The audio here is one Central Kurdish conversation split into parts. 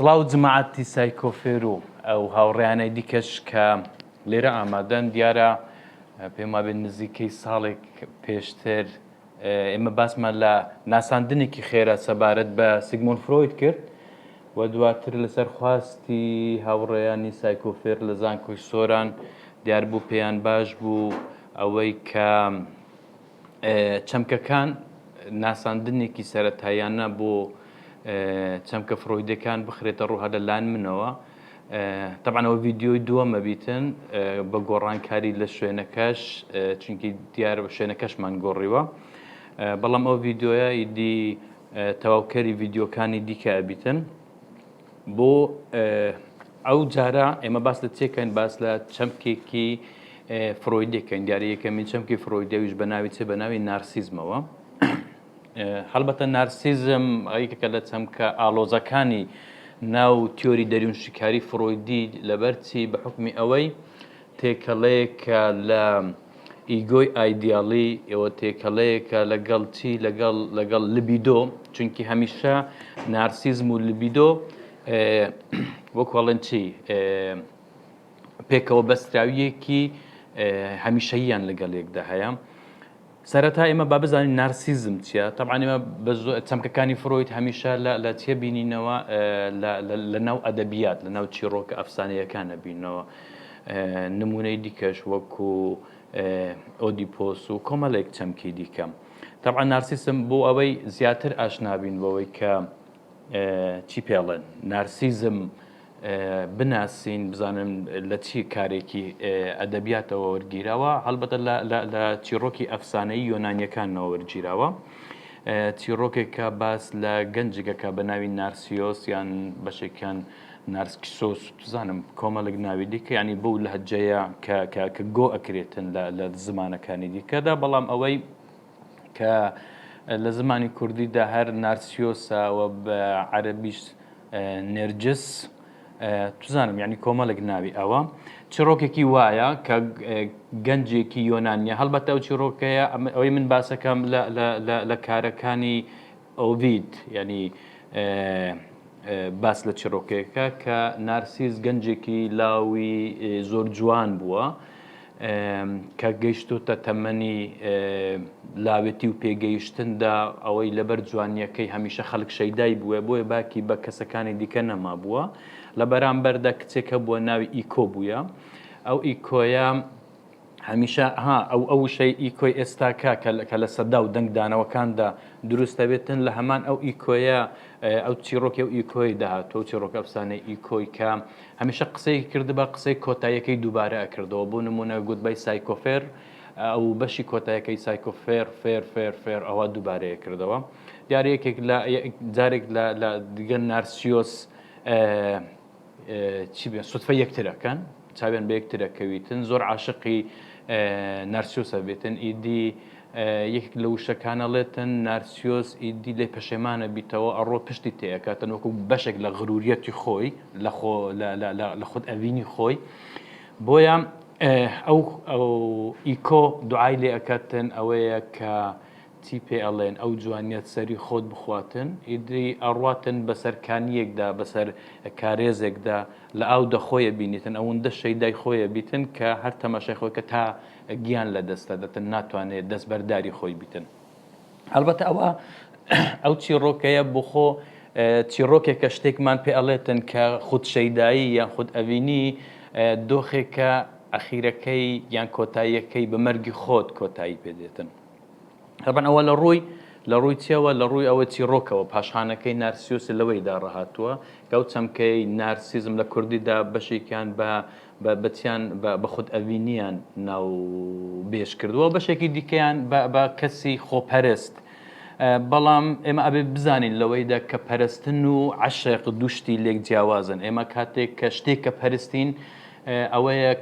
سڵاو جماعەتی سایکۆفێر و ئەو هاوڕێیانەی دیکەش کە لێرە ئامادەن دیارە پێم وابێت نزیکەی ساڵێک پێشتر ئێمە باسمان لە ناساندنێکی خێرا سەبارەت بە سیگمۆند فرۆید کرد و دواتر لەسەر خواستی هاوڕێیانی سایکۆفێر لە زانکۆی سۆران دیار بوو پێیان باش بوو ئەوەی کە چەمکەکان ناساندنێکی سەرەتاییانە بۆ چەمکە فرۆیدەکان بخرێتە ڕووها لەلایەن منەوە. طبعا ئەوە ڤیدیۆی دووەمە بیتن بە گۆڕانکاری لە شوێنەکەش چونکی دیار شوێنەکەشمان گۆڕیوە، بەڵام ئەو ڤیدیۆیە ئیدی تەواوکەری ڤیدیۆکانی دیکە ئەبیتن بۆ ئەو جارە ئێمە باس لە چێکەین، باس لە چەمکێکی فرۆیدەکەین. دیارە یەکەمین چەمکی فرۆیدەویش بە ناوی چێ؟ بە ناوی نارسیزمەوە. هەڵبەتە نارسیزم ئەیکەکە لە چەمکە ئالۆزەکانی ناو تیۆری دەریون شکاری فرۆیدی لەبەرچی بە حکمی ئەوەی تێکەڵەیەکە لە ئیگۆی ئایدیاڵی ئێوە تێکەڵەیەکە لەگەڵ چی لەگەڵ لیبیدۆ، چونکی هەمیشە نارسیزم و لیبیدۆ وەکوڵێن چی پێکەوە بەستراویەکی هەمیشەییان لەگەڵ یەکدا هەیە. سەرەتا ئێمە با بزانین نارسیزم چییە؟ طبعا ئێمە چەمکەکانی فرۆید هەمیشە لە چێ بینینەوە؟ لە ناو ئەدەبیات، لە ناو چیرۆکە ئەفسانەیەکانە بینەوە. نمونەی دیکەش وەکو ئۆدیپۆس و کۆمەڵێک چەمکی دیکە. طبعا نارسیزم بۆ ئەوەی زیاتر ئاشنابین بەوەی کە چی پێڵێن نارسیزم بناسین، بزانم لە چی کارێکی ئەدەبیاتەوە وەرگیراوە، هەڵبەتە لە چیرۆکی ئەفسانەی یۆنانیەکانەوە وەرگیراوە. چیرۆکێکە باس لە گەنجێکەکە بە ناوی نارسیۆس یان بەشێکیان نارسکیسۆس، بزانم کۆمەڵێک ناوی دیکە، ینی بەو لەهەجەیە کە گۆ ئەکرێتن لە زمانەکانی دیکەدا، بەڵام ئەوەی کە لە زمانی کوردیدا هەر نارسیۆسەوە بە عەرەبیش نێرجس، توزانم یعنی کۆمەڵێک ناوی ئەوە. چیرۆکێکی وایە کە گەنجێکی یۆنانیە، هەڵبەتە ئەو چیرۆکەیە ئەوەی من باسەکەم لە کارەکانی ئۆڤید، ینی باس لە چیرۆکێکە کە نارسیز گەنجێکی لاوی زۆر جوان بووە کە گەیشتوتە تەمەنی لاوێتی و پێگەیشتندا، ئەوەی لەبەر جوانیەکەی هەمیشە خەڵک شەیدای بووە، بۆیە باکی بە کەسەکانی دیکە نەما بووە. لە بەرامبەردا کچێکە بووە ناوی ئیکۆ بووە. ئەو ئیکۆیە هەمیشە ئەو شەی ئیکۆی ئێستاکە کە لە سەدا و دەنگدانەوەکاندا دروستە بێتن، لە هەمان ئەو ئیکۆیە ئەو چیرۆکی و ئیکۆی داهاتەوە، چیرۆکە ئەفسانەی ئیکۆی کە هەمیشە قسەی کردبە قسەی کۆتاییەکەی دووبارە ئەکردەوە. بۆ نمونە گوتبەی سایکۆفێر، ئەو بەشی کۆتاییەکەی سایکۆفێر فێر ئەوە دووبارەیە کردەوە. دیارەیەکێک لە جارێک لە دیگە نارسیۆس چی بێ سوتفە یەکترەکەن، چاوێن بە یەکترەکەویتن، زۆر عاشقی نارسیۆسە بێتن. ئیدی یەکێک لە وشەکانەڵێتن نارسیۆس ئیدی لێ پەشێمانە بیتەوە، ئەڕۆ پشتی تێەکاتن وەکو بەشێک لە غروریەتی خۆی لە خۆت ئەڤینی خۆی. بۆیە ئەو ئیکۆ دوعای لێ ئەکاتن ئەوەیە کە چی پێ ئەڵێن ئەو جوانیەت سەری خۆت بخواتن، ئیدی ئەڕواتن بەسەر کانیەکدا، بەسەر کارێزێکدا لە ئاو دەخۆیە بینیتن، ئەوەندە شەیدای خۆیە بیتن کە هەر تەماشای خۆی کە تا گیان لە دەستە دەتن، ناتوانێت دەستبەرداری خۆی بیتن. هەڵبەتە ئەو چیرۆکەیە بۆ خۆ چیرۆکێکە شتێکمان پێ ئەڵێتن کە خود شەیدایی یان خود ئەڤینی دۆخێکە ئەخیرەکەی یان کۆتاییەکەی بە مەرگی خۆت کۆتایی پێدێتن. طبعا ئەوە لە ڕووی چێوە؟ لە ڕووی ئەوە چیرۆکەوە پاشخانەکەی نارسیۆسی لەوەیدا ڕەهاتووە کە ئەو چەمکەی نارسیزم لە کوردیدا بەشێکیان بەچیان بە خود ئەڤینیان ناو بێش کردووە، بەشێکی دیکەیان بە کەسی خۆپەرست. بەڵام ئێمە ئەبێ بزانین لەوەیدا کە پەرستن و عەشق دووشتی لێک جیاوازن. ئێمە کاتێک کە شتێک کە پەرستین ئەوەیە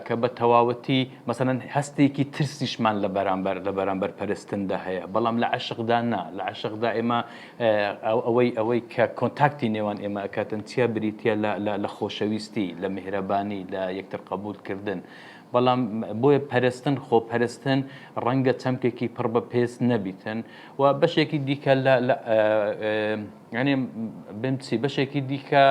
کە بە تەواوەتی مەسەلەن هەستێکی ترسیشمان لە بەرامبەر پەرستندا هەیە، بەڵام لە عەشقدا نا. لە عەشقدا ئێمە ئەوەی کە کۆنتاکتی نێوان ئێمە ئەکاتن چیا بریتە لە خۆشەویستی، لە میهرەبانی، لە یەکتر قبولکردن. بەڵام بۆیە پەرستن خۆپەرستن ڕەنگە چەمکێکی پڕ بە پێست نەبیتن و بەشێکی دیکە ینی بمچی بەشێکی دیکە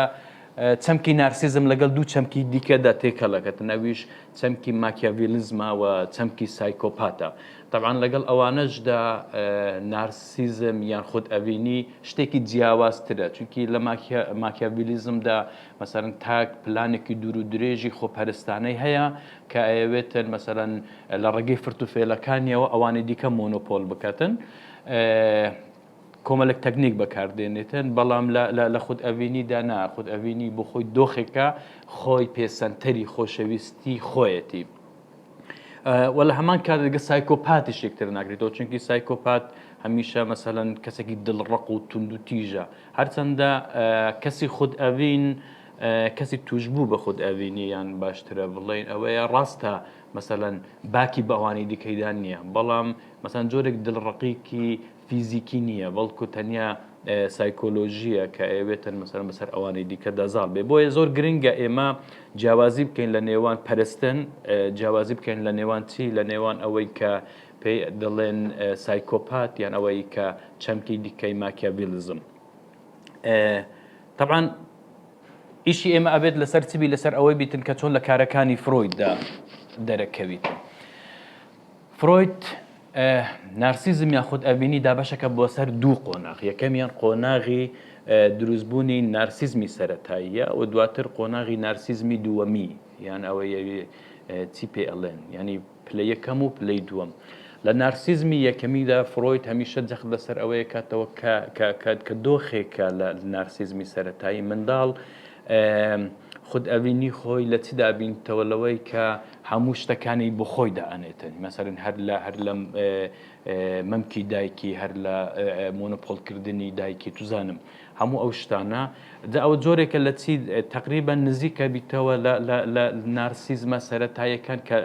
چەمکی نارسیزم لەگەڵ دوو چەمکی دیکەدا تێکەڵەکەتن ئەویش چەمکی ماکیاڤیلیزمە و چەمکی سایکۆپاتە. طبعاً لەگەڵ ئەوانەشدا نارسیزم یان خود ئەڤینی شتێکی جیاوازترە چونکی لە ماکیاڤیلیزمدا مەسەرەن تاک پلانێکی دوور و درێژی خۆپەرستانەی هەیە کە ئەوێتن مەسەرەن لە ڕێگەی فرتوفێلەکانیەوە ئەوانی دیکە مۆنۆپۆل بکەتن کۆمەڵێک تەکنیک بەکاردێنێتن بەڵام لە خود ئەڤینیدا نا خود ئەڤینی بۆ خۆی دۆخێکە خۆی پێسەنتەری خۆشەویستی خۆیەتی و لە هەمان کاتێکگە سایکۆپاتی شێکتر ناگرێتەوە چونکی سایکۆپات هەمیشە مەسەلەن کەسێکی دڵڕق و تونند و تیژە هەرچەندە کەسی خود ئەڤین کەسی توشببوو بە خود ئەڤینی یان باشترە بڵێن ئەوەیە ڕاستە مەسەلەن باکی بەوانی دیکەیدان نییە بەڵام مەسەن جۆرێک دڵڕقیکی فیزیکی نییە بەڵکو تەنیا سایکۆلۆژیە کە ئەوێتن مەسەرەن بەسەر ئەوانەی دیکە دەزاڵ بێ بۆیە زۆر گرنگە ئێمە جیاوازی بکەین لە نێوان پەرستن جیاوازی بکەین لە نێوان چی لە نێوان ئەوەی کە پێی دەڵێن سایکۆپات یان ئەوەی کە چەمکی دیکەی ماکیاڤیلیزم. طبعاً ئیشی ئێمە ئەبێت لەسەر چبی لەسەر ئەوەی بیتن کە چۆن لە کارەکانی فرۆیددا دەرەکەویت. فرۆید نارسیزم یا خود ئەڤینی دابەشەکە بۆ سەر دوو قۆناغ یەکەمیان قۆناغی دروستبوونی نارسیزمی سەرەتاییە و دواتر قۆناغی نارسیزمی دووەمی یان ئەوەی چی پێ ئەڵێن ینی پلەی یەکەم و پلەی دووەم. لە نارسیزمی یەکەمیدا فرۆید هەمیشە جەخت لەسەر ئەوەیە کاتەوە کە دۆخێکە لە نارسیزمی سەرەتایی منداڵ خود ئەڤینی خۆی لە چیدا بینتەوە لەوەی کە هەموو شتەکانی بۆ خۆی دائەنێتن مەسەرن هەر لە مەمکی دایکی هەر لە مۆنۆپۆلکردنی دایکی توزانم هەموو ئەو شتانە ئەوە جۆرێکە لە چی تقریبا نزیکە بیتەوە لە نارسیزمە سەرەتاییەکان کە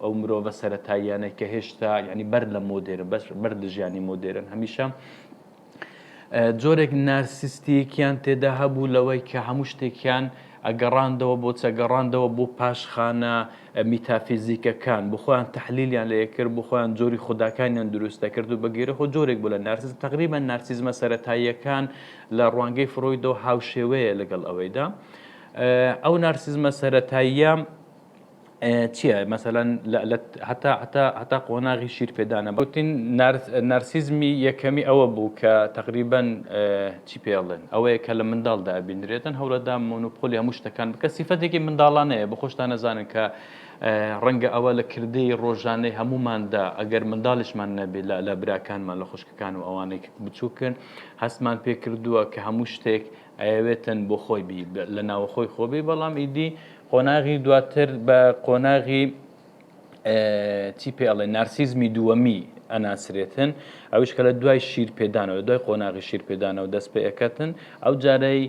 ئەو مرۆڤە سەرەتاییانە کە هێشتا ینی بەر لە مۆدێرن بەر لە ژیانی مۆدێرن هەمیشە جۆرێک نارسیستیەکیان تێدا هەبوو لەوەی کە هەموو شتێکیان ئەگەڕاندەوە بۆ چەگەڕاندەوە بۆ پاشخانە میتافیزیکەکان بۆ خۆیان تەحلیلیان لێ کرد بۆ خۆیان جۆری خوداکانیان دروستە کرد و بەگیرە خۆ جۆرێک بوو لە نارسیزم تقریبا نارسیزمە سەرەتاییەکان لە ڕوانگەی فرۆیدەوە هاوشێوەیە لەگەڵ ئەوەیدا ئەو نارسیزمە سەرەتاییە چییە مەسەلەن هەتا قۆناغی شیرپێدانە بوتین نارسیزمی یەکەمی ئەوە بوو کە تقریبا چی پێڵێن ئەوەیە کە لە منداڵدا بینرێتن هەوڵەدا مۆنۆپۆلی هەموو شتەکان بکە سیفەتێکی منداڵانەیە بە خۆشتان نەزانن کە ڕەنگە ئەوە لە کردەی ڕۆژانەی هەموماندا ئەگەر منداڵیشمان نەبێت لە براکانمان لە خوشکەکان و ئەوانەی بچووکن هەستمان پێ کردووە کە هەموو شتێک ئەوێتن بۆ خۆی بی لە ناوەخۆی خۆبی بەڵام ئیدی قۆناغی دواتر بە قۆناغی چی پێڵێ نارسیزمی دووەمی ئەناسرێتن ئەوش کە لە دوای شیرپێدانەوە دوای قۆناغی شیرپێدانەوە دەست پێ ئەەکەتن ئەو جارەی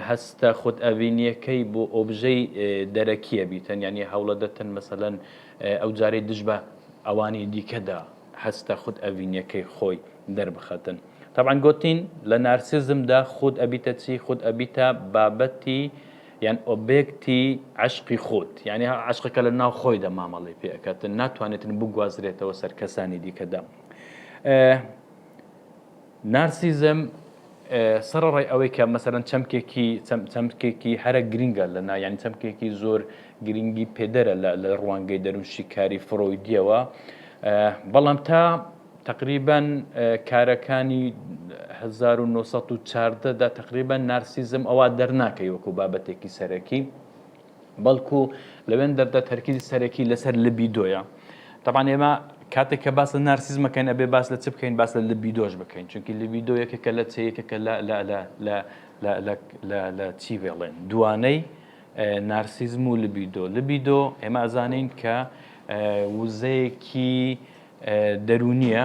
هەستە خود ئەڤینیەکەی بۆ ئۆبژەی دەرەکیە بیتن ینی هەوڵە دەتن مەسەلەن ئەو جارەی دژ بە ئەوانی دیکەدا هەستە خود ئەڤینیەکەی خۆی دەربخەتن. طبعاً گوتین لە نارسیزمدا خود ئەبیتە چی خود ئەبیتە بابەتی یان ئۆبێکتی عشقی خۆت یعنی عشقەکە لە ناو خۆیدا مامەڵی پێەکەتن ناتوانێتن بگوازرێتەوە سەر کەسانی دیکەدا. نارسیزم سەرڕای ئەوەی کە مەسەرەن چەمکێکی هەرە گرینگە لەنا یانی چەمکێکی زۆر گرنگی پێدەرە لە ڕوانگەی دەروشی کاری فرۆیدیەوە بەڵام تا تقریبا کارەکانی 1940دا تقریبا نارسیزم ئەوە دەرناکەی وەکو بابەتێکی سەرەکی بەڵکو لەوێن دەردا تەرکیزی سەرەکی لەسەر لیبیدۆیە. طبعاً ئێمە کاتێک کە باس لە نارسیزمەکەین ئەبێ باس لە چ بکەین باس لە لیبیدۆش بکەین چونکی لیبیدۆ یەکێکە لە چەیەکێکە لە چی بێڵێن دوانەی نارسیزم و لیبیدۆ ئێمە ئەزانین کە وزەیەکی دەرونیە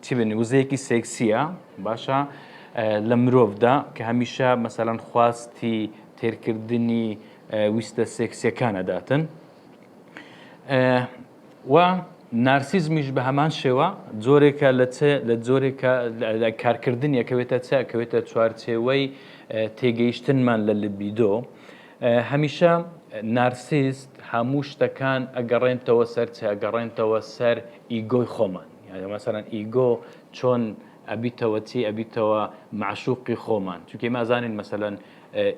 چی بێنی وزەیەکی سێکسیە باشە لە مرۆڤدا کە هەمیشە مەسەلەن خواستی تێرکردنی ویستە سێکسیەکانەداتن و نارسیزمیش بە هەمان شێوە جۆرێکە لە جۆرێکە کارکردنیەکەوێتە چاکەوێتە چوارچێوەی تێگەیشتنمان لە لیبیدۆ هەمیشە نارسیست هەموو شتەکان ئەگەڕێنتەوە سەر چ ئەگەڕێنتەوە سەر ئیگۆی خۆمان یعنی مەسەرەن ئیگۆ چۆن ئەبیتەوە چی ئەبیتەوە معشوقی خۆمان چونکە مازانین مەسەلەن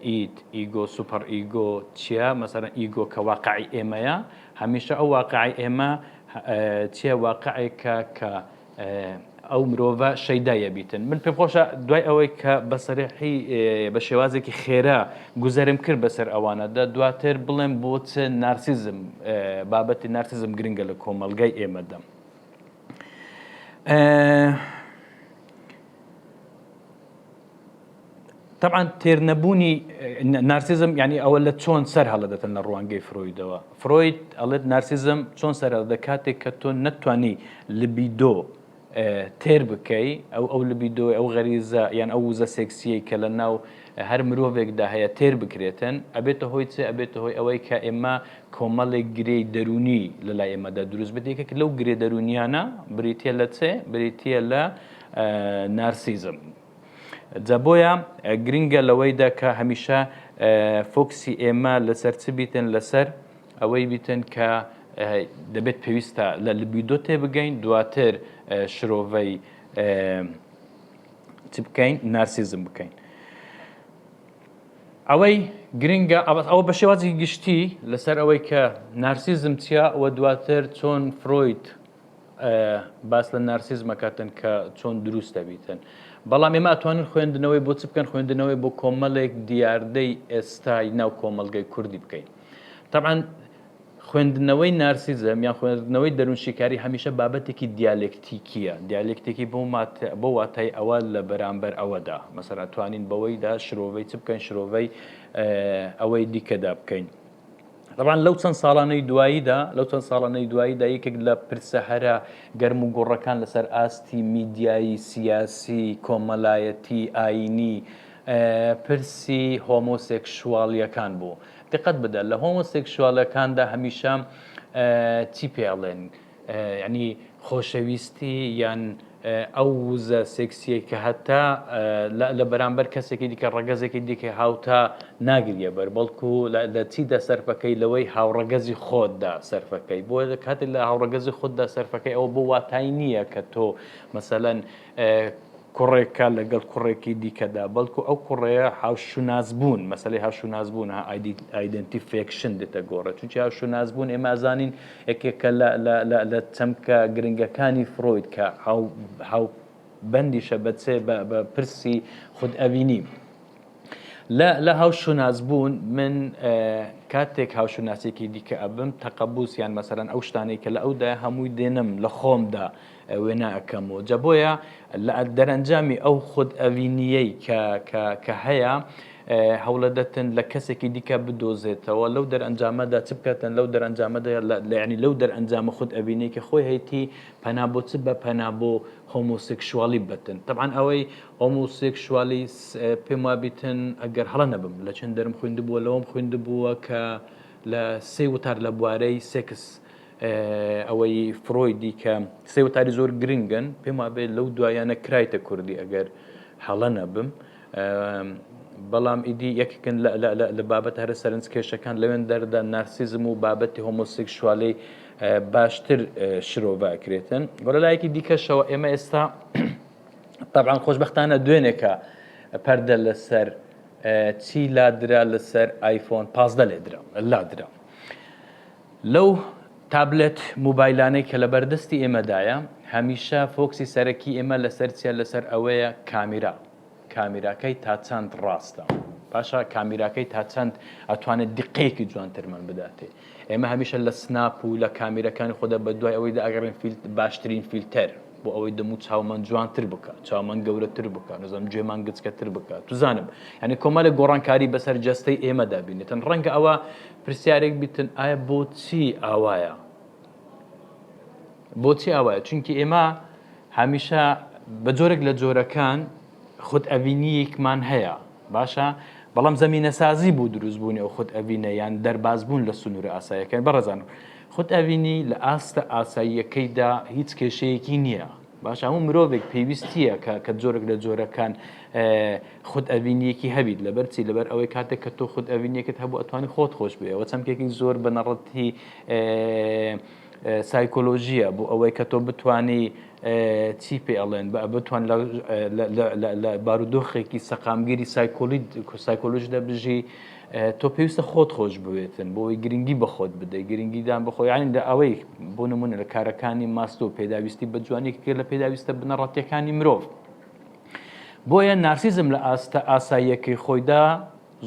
ئیت ئیگۆ سوپەر ئیگۆ چییە مەسەرەن ئیگۆ کە واقعی ئێمەیە هەمیشە ئەو واقعی ئێمە چییە واقعێکە کە ئەو مرۆڤە شەیدایە بیتن من پێم خۆشە دوای ئەوەی کە بەسەریحی بە شێوازێکی خێرا گوزەرم کرد بەسەر ئەوانەدا دواتر بڵێم بۆ چ نارسیزم بابەتی نارسیزم گرنگە لە کۆمەلگای ئێمەدا طبعا تێرنەبوونی نارسیزم یعنی ئەوە لە چۆن سەر هەڵەدەتن لە ڕوانگەی فرۆیدەوە فرۆید ئەڵێت نارسیزم چۆن سەر هەڵدە کاتێک کە تۆ نەتوانی لبیدۆ تێر بکەی ئەو لبیدۆ ئەو غەریزە یان ئەو وزە سێکسیەی کە لە ناو هەر مرۆڤێکدا هەیە تێر بکرێتن ئەبێتە هۆی چێ ئەبێتە هۆی ئەوەی کە ئێمە کۆمەڵێک گرەی دەرونی لەلای ئێمەدا دروست بێتێکێک لەو گرێ دەرونیانە بریتە لە چێ بریتە لە نارسیزم جا بۆیە گرنگە لەوەیدا کە هەمیشە فۆکسی ئێمە لەسەر چ بیتن لەسەر ئەوەی بیتن کە دەبێت پێویستە لە لبیدۆ تێ بگەین دواتر شرۆڤەی چ بکەین نارسیزم بکەین ئەوەی گرنگە ئەوە بە شێوازی گشتی لەسەر ئەوەی کە نارسیزم چییە ئەوە دواتر چۆن فرۆید باس لە نارسیزمەکاتن کە چۆن دروست دەبیتن بەڵام ئێمە ئەتوانن خوێندنەوەی بۆ چ بکەن خوێندنەوەی بۆ کۆمەڵێک دیاردەی ئێستای ناو کۆمەلگەی کوردی بکەین طبعا خوێندنەوەی نارسیزم یان خوێندنەوەی دەروونشیکاری هەمیشە بابەتێکی دیالکتیکیە دیالکتێکی بۆ واتای ئەوە لە بەرامبەر ئەوەدا مەسەلا توانین بەوەیدا شرۆڤەی چ بکەین شرۆڤەی ئەوەی دیکەدا بکەین طبعا لەو چەند ساڵانەی دواییدا یەکێک لە پرسە هەرە گەرم و گۆڕەکان لەسەر ئاستی میدیایی سیاسی کۆمەلایەتی ئاینی پرسی هۆمۆسێکشوالیەکان بوو دقت بدە لە هۆمۆسێکشوالیەکاندا هەمیشە چی پێڵێن یعنی خۆشەویستی یان ئەو وزە سێکسیە کە هەتا لە بەرامبەر کەسێکی دیکە ڕەگەزێکی دیکە هاوتا ناگریە بەر بەڵکو لە چیدا سەرفەکەی لەوەی هاوڕەگەزی خۆتدا سەرفەکەی بۆ کاتێک لە هاوڕەگەزی خۆتدا سەرفەکەی ئەوە بۆ واتای نییە کە تۆ مەسەلەن کوڕێکە لەگەڵ کوڕێکی دیکەدا بەڵکو ئەو کوڕەیە هاوشونازبوون مەسەلەی هاوشونازبوون ئایدنتیفیکشن دێتە گۆڕە چونکی هاوشونازبوون ئێمە ئازانین یەکێکە لە چەمکە گرنگەکانی فرۆید کە هاوبەندیشە بەچێ بە پرسی خودئەوینی لە هاوشونازبوون من کاتێک هاوشوناسێکی دیکە ئەبم تەقەبوس یان مەسەرەن ئەو شتانەی کە لە ئەودا هەمووی دێنم لە خۆمدا وێنە ئەەکەمەوە جا بۆیە لە دەرەنجامی ئەو خودئەوینیەی کە هەیە هەوڵە دەتن لە کەسێکی دیکە بدۆزێتەوە لەو دەرئەنجامەدا چ بکاتن لەو دەرئەنجامەدا ینی لەو دەرئەنجامە خودئەوینەی کە خۆی هەیەی پەنا بۆ چ بە پەنا بۆ هۆمۆسێکشوالی بەتن طبعا ئەوەی هۆمۆسێکشوالی پێم وابیتن ئەگەر هەڵە نەبم لە چەند دەرم خوێندبووە لەوەم خوێندبووە کە لە سێ وتار لە بوارەی سێکس ئەوەی فرۆیدی کە سێ وتاری زۆر گرنگن پێم وابێت لەو دوایانە کرایتە کوردی ئەگەر هەڵە نەبم بەڵام ئیدی یەکێکن لە بابەت هەرە سەرنجکێشەکان لەوێن دەردا نارسیزم و بابەتی هۆمۆسێکشوالی باشتر شرۆڤەکرێتن بۆ لەلایەکی دیکەشەوە ئێمە ئێستا طبعا خۆشبەختانە دوێنێکە پەردە لەسەر چی لادرا لەسەر ئایفۆن 15 لادرا لەو تابلێت موبایلانەی کە لە بەردەستی ئێمەدایە هەمیشە فۆکسی سەرەکی ئێمە لەسەر چیە لەسەر ئەوەیە کامیراکەی تا چەند ڕاستە پاشا کامیراکەی تا چەند ئەتوانێت دیقەیەکی جوانترمان بداتێ ئێمە هەمیشە لە سناپ و لە کامیرەکانی خۆدا بە دوای ئەوەیدا ئەگەڕێن باشترین فیلتەر بۆ ئەوەی دەموو چاومان جوانتر بکە چاومان گەورەتر بکە نزانم گوێمان گچکەتر بکە توزانم یعنی کۆمەڵێک گۆڕانکاری بەسەر جەستەی ئێمەدا بینێتن ڕەنگە ئەوە پرسیارێک بیتن ئایا بۆچی ئاوایە چونکی ئێمە هەمیشە بە جۆرێک لە جۆرەکان خودئەوینیەکمان هەیە باشە بەڵام زەمینە سازی بوو دروستبوونی ئەو خودئەوینە یان دەربازبوون لە سنوورە ئاساییەکان بەڕێزانم خودئەوینی لە ئاستە ئاساییەکەیدا هیچ کێشەیەکی نییە باش هەموو مرۆڤێک پێویستیە کە جۆرێک لە جۆرەکان خود ئەڤینیەکی هەبیت لەبەرچی لەبەر ئەوەی کاتێک کە تۆ خود ئەڤینیەکەت هەبوو ئەتوانی خۆت خۆش بێ ئەوە چەمکێکی زۆر بەنەڕەتی سایکۆلۆژیە بۆ ئەوەی کە تۆ بتانی چی پێ ئەڵێن بتوان لە بارودۆخێکی سەقامگیری سایکۆلۆژی دەبژی تۆ پێویستە خۆت خۆش بوێتن بۆی گرنگی بە خۆت بدەیت گرنگیدان بەخۆی یانی لە ئەوەی بۆ نمونە لە کارەکانی ماستۆ پێداویستی بە جوانێکی لە پێداویستە بنەڕەتیەکانی مرۆڤ بۆیە نارسیزم لە ئاساییەکەی خۆیدا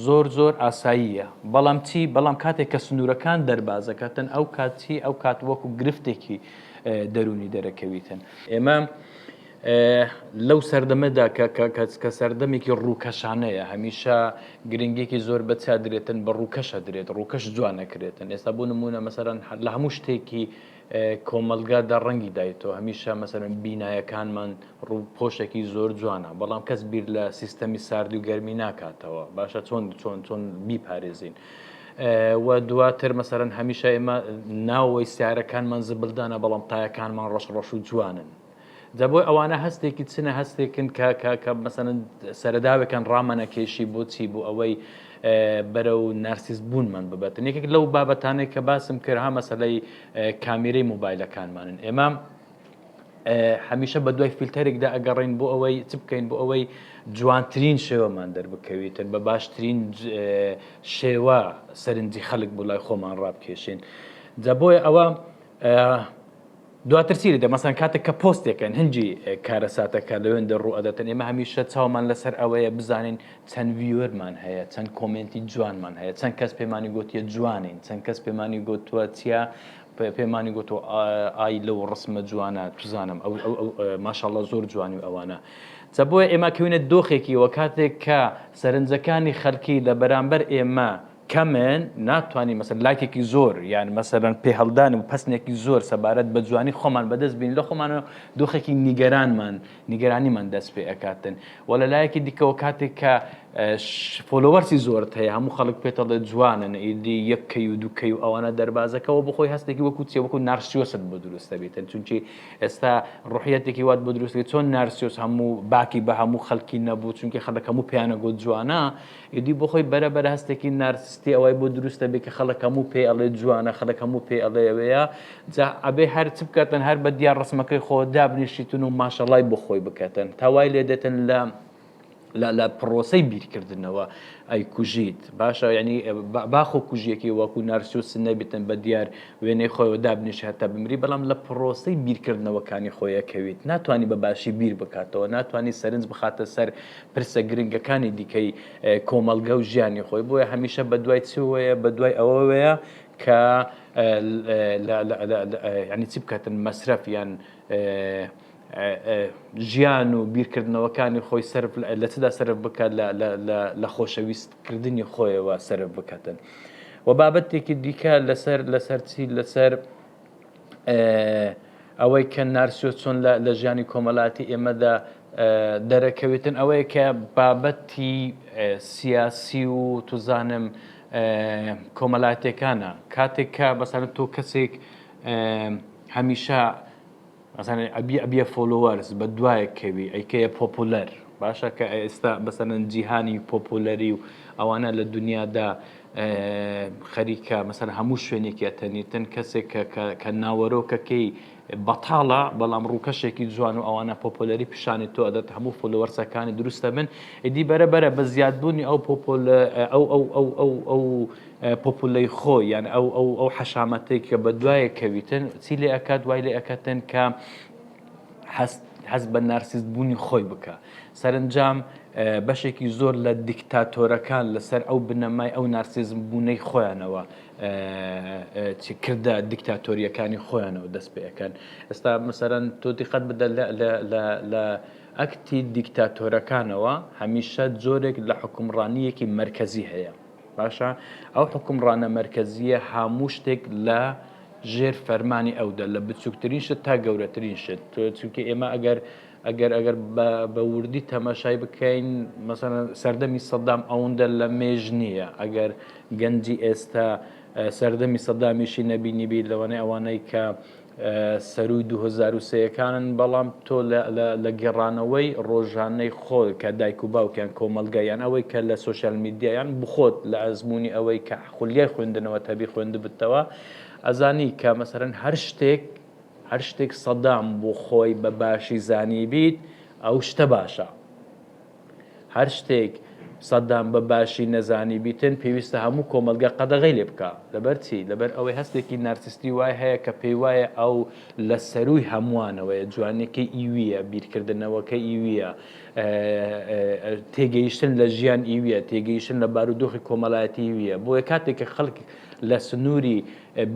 زۆر ئاساییە بەڵام کاتێک کە سنوورەکان دەربازەکەتن ئەو کاتی ئەو کات وەکو گرفتێکی دەرونی دەرەکەویتن ئێمە لەو سەردەمەدا کە سەردەمێکی ڕووکەشانەیە هەمیشە گرنگێکی زۆر بەچا درێتن بە ڕووکەشە درێت ڕووکەش جوانەکرێتن ئێستا بۆ نمونە مەسەرەن لە هەموو شتێکی کۆمەلگادا ڕەنگی دایتەوە هەمیشە مەسەرەن بینایەکانمان ڕووپۆشێکی زۆر جوانە بەڵام کەس بیر لە سیستەمی ساردی و گەرمی ناکاتەوە باشە چۆن بیپارێزین و دواتر مەسەرەن هەمیشە ئێمە ناوەوەی سیارەکانمان زبلدانە بەڵام تایەکانمان ڕەش و جوانن جا بۆی ئەوانە هەستێکی چنە هەستێکن کە مەسەرەن سەرەداوێکان ڕامەنەکێشی بۆچی بۆ ئەوەی بەرە و نارسیس بوونمان ببێتن یەکێک لەو بابەتانەی کە باسم کرد ها مەسەلەی کامێرەی مۆبایلەکانمانن ئێمە هەمیشە بە دوای فیلتەرێکدا ئەگەڕین بۆ ئەوەی چ بکەین بۆ ئەوەی جوانترین شێوەمان دەربکەویتن بە باشترین شێوە سەرنجی خەڵک بۆ لای خۆمان ڕابکێشین جا بۆیە ئەوە دواتر چی دێ مەسەن کاتێک کە پۆستێکن هەنجی کارەساتەکە لەوێن دەڕوو ئەدەتن ئێمە هەمیشە چاومان لەسەر ئەوەیە بزانین چەند ڤیوەرمان هەیە چەند کۆمنتی جوانمان هەیە چەند کەس پێمانی گوتیە جوانین چەند کەس پێمانی گوتووە چیا پێمانی گوتۆ ئای لەو ڕسمە جوانە توزانم ئەو ماشەڵڵە زۆر جوانی و ئەوانە جا بۆیە ئێمە کەوینە دۆخێکی وە کاتێک کە سەرنجەکانی خەڵکی لە بەرامبەر ئێمە کەمن ناتوانانی مەسەر لایکێکی زۆر یان مەسەرەن پێ هەڵدان و پەسنێکی زۆر سەبارەت بە جوانی خۆمان بەدەست بین لە خۆمانە دۆخێکی نیگەرانیمان دەست پێ ئەکاتن و لە لایەکی دیکەەوە کاتێک کە فۆلۆوەرسی زۆرت هەیە هەموو خەڵک پێتەڵێ جوانن ئیدی یەککەی و دووکەی و ئەوانە دەربازەکەەوە بخۆی هەستێکی وەکو چێ وەکو نارسیۆست بۆ دروستە بێتن چونکی ئێستا ڕوحەتێکی وات بۆ دروستێت چۆن نارسیۆس هەموو باکی بە هەموو خەڵکی نەبوو چونکی خەڵک هەموو پیانە گۆ جوانە ئیدی بۆ خۆی بەرەبەر هەستێکی نارسستی ئەوەی بۆ دروستە بێت کە خەڵک هەموو پێ ئەڵێ جوانە خەڵک هەموو پێ ئەڵێوەیە جا ئەبێ هەر چ بکاتن هەر بە دیار ڕسمەکەی خۆ دابنیشیتن و ماشەڵای بۆ خۆی بکاتن تاوای لێ دێتن لە پرۆسەی بیرکردنەوە ئەی کوژیت باشە ینی باخۆ کوژیەکی وەکو نارسیۆس نەبێتن بە دیار وێنەی خۆیەوە دابنیشی هەتا بمری بەڵام لە پرۆسەی بیرکردنەوەکانی خۆیەکەویت ناتوانانی بە باشی بیر بکاتەوە ناتوانانی سەرنج بخاتە سەر پرسە گرنگەکانی دیکەی کۆمەلگە و ژیانی خۆی بۆیە هەمیشە بە دوای چوەیە بە دوای ئەوەیە کە ینی چی بکاتن مەسرەف یان ژیان و بیرکردنەوەکانی خۆی سەرف لە چدا سەرف بکات لە خۆشەویستکردنی خۆیەوە سەرف بکاتن و بابەتێکی دیکە لەسەر چی لەسەر ئەوەی کە نارسیۆس چۆن لە ژیانی کۆمەڵاتی ئێمەدا دەرەکەوێتن ئەوەیە کە بابەتی سیاسی و توزانم کۆمەڵاتیەکانە کاتێک کە بەسەر تۆ کەسێک هەمیشە مثلا ئەبیە فۆلۆوەرز بە دوایەکەوی ئەیکەیە پۆپولەر باشە کە ئێستا بەسەرەن جیهانی پۆپولەری و ئەوانە لە دنیادا خەریکە مەسەر هەموو شوێنێکی ئەتەنیتن کەسێک کە ناوەرۆکەکەی بەتاڵە بەڵام ڕووکەشێکی جوان و ئەوانە پۆپۆلەری پیشانی تۆ ئەدەت هەموو فۆلۆوەرسەکانی دروستە بن ئیدی بەرەبەرە بە زیادبوونی ئەو پۆپولەی خۆی یان ئەو حەشامەتەی کە بە دوایە کەویتن چی لێ ئەکات وای لێ ئەکەتن کە حەز بە نارسیستبوونی خۆی بکە سەرنجام بەشێکی زۆر لە دیکتاتۆرەکان لەسەر ئەو بنەمای ئەو نارسیزم بوونەی خۆیانەوە کردە دیکتاتۆریەکانی خۆیانەوە دەست پێەکەن ئێستا مەسەرەن تۆ دیقەت بدە لە ئەکتی دیکتاتۆرەکانەوە هەمیشە جۆرێک لە حکومڕانیەکی مرکزی هەیە باشە ئەو حکومڕانە مرکزیە هەموو شتێک لە ژێر فەرمانی ئەودا لە بچووکترین شت تا گەورەترین شت چونکە ئێمە ئەگەر بە وردی تەماشای بکەین مەسەڵەن سەردەمی سەدام ئەوەندە لە مێژ نییە ئەگەر گەنجی ئێستا سەردەمی سەدامیشی نەبینی بیر لەوانەیە ئەوانەی کە سەروی 2023ەکانن بەڵام تۆ لە گێڕانەوەی ڕۆژانەی خۆ کە دایک و باوکیان کۆمەلگایان ئەوەی کە لە سوۆسیال میدیایان بخۆت لە ئەزمموی ئەوەی کە خولیای خوێندنەوە تەبی خوێند بتەوە ئەزانی کە مەسەرەن هەر شتێک سەدام بۆ خۆی بە باشی زانی بیت ئەو شتە باشە هەر شتێک سەدام بە باشی نەزانی بیتن پێویستە هەموو کۆمەلگا قەدەغی لێ بکە لەبەر چی لەبەر ئەوەی هەستێکی نارسیستی وای هەیە کە پێی وایە ئەو لە سەروی هەمووانەوەیە جوانەکەی ئیویە بیرکردنەوەکە ئیویە تێگەیشتن لە ژیان ئیویە تێگەیشتن لە بارودۆخی کۆمەڵایەتی ویە بۆیە کاتێک کە خەڵک لە سنووری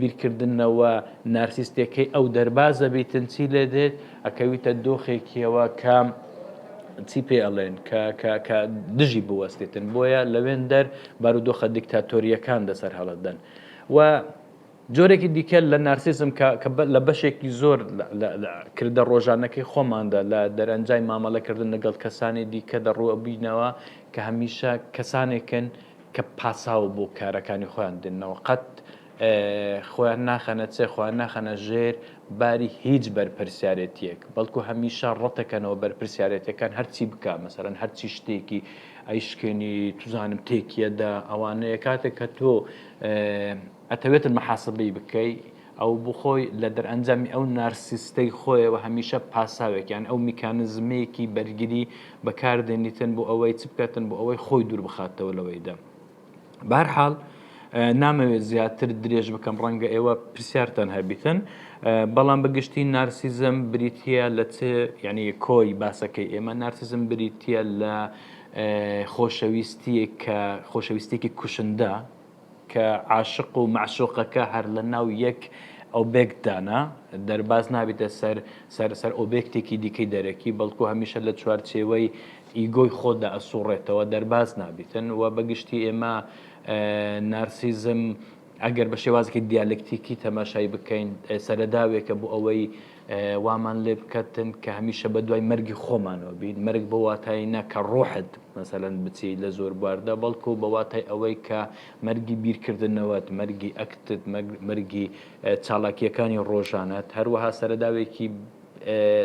بیرکردنەوە نارسیستەکەی ئەو دەربازە بیتن چی لێ دێت ئەکەویتە دۆخێکیەوە کام چی پێ ئەڵێن کە دژی بوەستێتن بۆیە لەوێن دەر بارودۆخە دیکتاتۆریەکان دەسەر هەڵەدەن و جۆرێکی دیکە لە نارسیزم لە بەشێکی زۆر کردە ڕۆژانەکەی خۆماندا لە دەرەنجای مامەڵەکردن لەگەڵ کەسانی دیکە دەڕوەبینەوە کە هەمیشە کەسانێکن کە پاساو بۆ کارەکانی خۆیان دێنەوە قەت خۆیان ناخەنە چێ خۆیان ناخەنە ژێر باری هیچ بەرپرسیارەتیەک بەڵکو هەمیشە ڕەتەکەنەوە بەرپرسیارەتەکان هەرچی بکە مەسەرەن هەرچی شتێکی ئەیشکێنی توزانم تێکیەدا ئەوانەیە کاتێک کە تۆ ئەتەوێتن مەحاسبەی بکەی ئەو بخۆی لە دەرئەنجامی ئەو نارسیستەی خۆیەوە هەمیشە پاساوێکیان ئەو میکانزمەیەکی بەرگری بەکاردێنیتن بۆ ئەوەی چ بکاتن بۆ ئەوەی خۆی دوور بخاتەوە لەوەیدا بەرحاڵ نامەوێت زیاتر درێژ بکەم ڕەنگە ئێوە پرسیارتان هەبیتن بەڵام بەگشتی نارسیزم بریتە لە چ ینی کۆی باسەکەی ئێمە نارسیزم بریتە لە خۆشەویستێکی کوشندە کە عاشق و معشوقەکە هەر لە ناو یەک ئەو بێکدانە دەرباز نابێتە سەر ئۆبێکتێکی دیکەی دەرەکی بەڵکو هەمیشە لە چوارچێوەی ئیگۆی خۆدا ئەسوڕێتەوە دەرباز نابێتن و بەگشتی ئێمە نارسیزم ئەگەر بە شێوازێکی دیالکتیکی تەماشای بکەین سەرەداوێکە بۆ ئەوەی وامان لێ بکەتن کە هەمیشە بە دوای مەرگی خۆمانەوە بین مەرگ بە واتایینە کە ڕۆحت مەسەلەن بچی لە زۆر بواردا بەڵکو بە واتای ئەوەی کە مەرگی بیرکردنەوەت مەرگی ئەکتت مەرگی چالاکیەکانی ڕۆژانەت هەروەها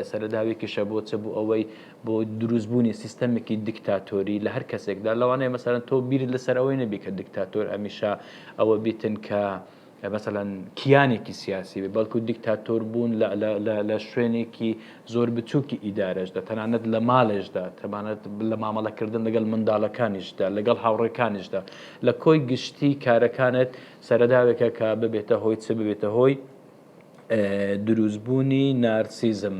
سەرەداوێکیشە بۆ چ بوو ئەوەی بۆ دروستبوونی سیستەمێکی دیکتاتۆری لە هەر کەسێکدا لەوانەیە مەسەلەن تۆ بیرت لەسەر ئەوەی نەبی کە دیکتاتۆر ئەمیشە ئەوە بیتن کە مەسەلەن کیانێکی سیاسی بێ بەڵکو دیکتاتۆر بوون لە شوێنێکی زۆر بچووکی ئیدارەشدا تەنانەت لە ماڵێشدا تەمانەت لە مامەڵەکردن لەگەڵ منداڵەکانیشدا لەگەڵ هاوڕێکانیشدا لە کۆی گشتی کارەکانت سەرەداوێکە کە ببێتە هۆی چ ببێتە هۆی دروستبوونی نارسیزم